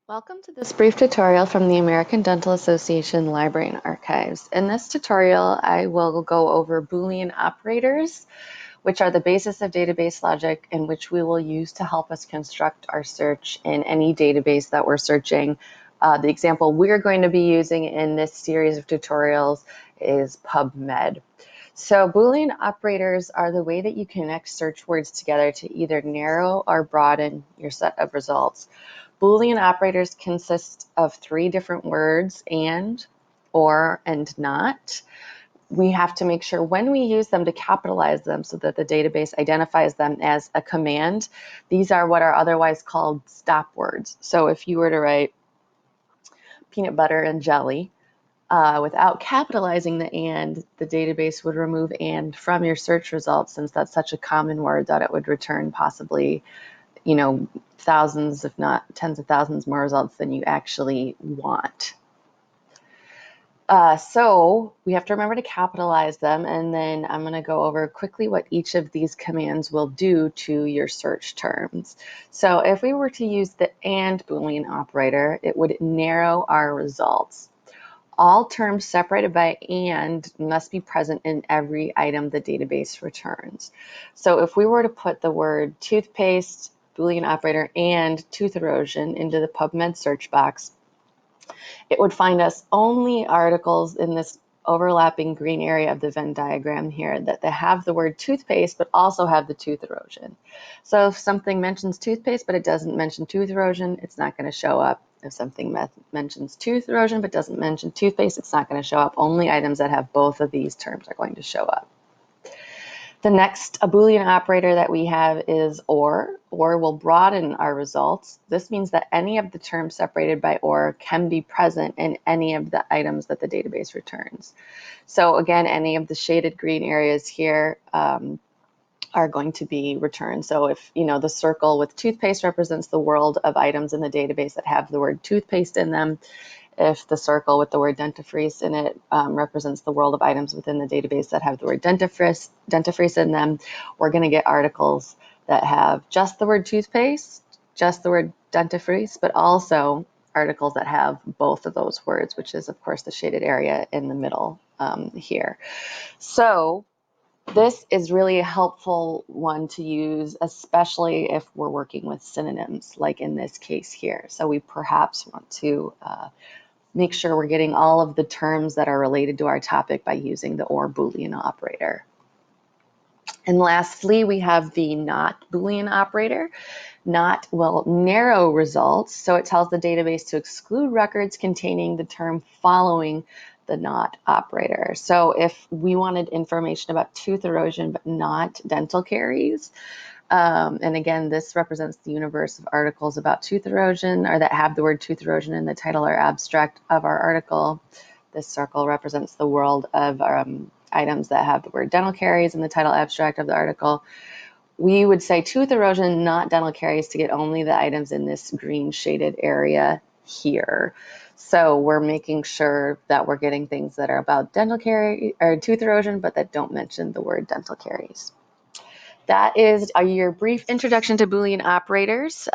Welcome to this brief tutorial from the American Dental Association Library and Archives. In this tutorial, I will go over Boolean operators, which are the basis of database logic and which we will use to help us construct our search in any database that we're searching. The example we're going to be using in this series of tutorials is PubMed. So Boolean operators are the way that you connect search words together to either narrow or broaden your set of results. Boolean operators consist of three different words, and, or, and not. We have to make sure when we use them to capitalize them so that the database identifies them as a command. These are what are otherwise called stop words. So if you were to write peanut butter and jelly, without capitalizing the and, the database would remove and from your search results, since that's such a common word that it would return possibly thousands, if not tens of thousands more results than you actually want. So we have to remember to capitalize them, and then I'm going to go over quickly what each of these commands will do to your search terms. So if we were to use the AND Boolean operator, it would narrow our results. All terms separated by AND must be present in every item the database returns. So if we were to put the word toothpaste, Boolean operator, and tooth erosion into the PubMed search box, it would find us only articles in this overlapping green area of the Venn diagram here that they have the word toothpaste but also have the tooth erosion. So if something mentions toothpaste but it doesn't mention tooth erosion, it's not going to show up. If something mentions tooth erosion but doesn't mention toothpaste, it's not going to show up. Only items that have both of these terms are going to show up. The next Boolean operator that we have is or. Or will broaden our results. This means that any of the terms separated by or can be present in any of the items that the database returns. So again, any of the shaded green areas here are going to be returned. So if the circle with toothpaste represents the world of items in the database that have the word toothpaste in them, if the circle with the word dentifrice in it represents the world of items within the database that have the word dentifrice in them, we're going to get articles that have just the word toothpaste, just the word dentifrice, but also articles that have both of those words, which is, of course, the shaded area in the middle here. So this is really a helpful one to use, especially if we're working with synonyms, like in this case here. So we perhaps want to make sure we're getting all of the terms that are related to our topic by using the or Boolean operator. And lastly, we have the not Boolean operator. Not will narrow results, so it tells the database to exclude records containing the term following the not operator. So if we wanted information about tooth erosion but not dental caries, and again, this represents the universe of articles about tooth erosion or that have the word tooth erosion in the title or abstract of our article. This circle represents the world of items that have the word dental caries in the title abstract of the article. We would say tooth erosion, not dental caries, to get only the items in this green shaded area here. So we're making sure that we're getting things that are about dental caries or tooth erosion, but that don't mention the word dental caries. That is your brief introduction to Boolean operators.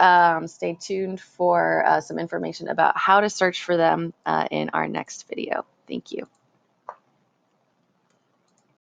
Stay tuned for some information about how to search for them in our next video. Thank you.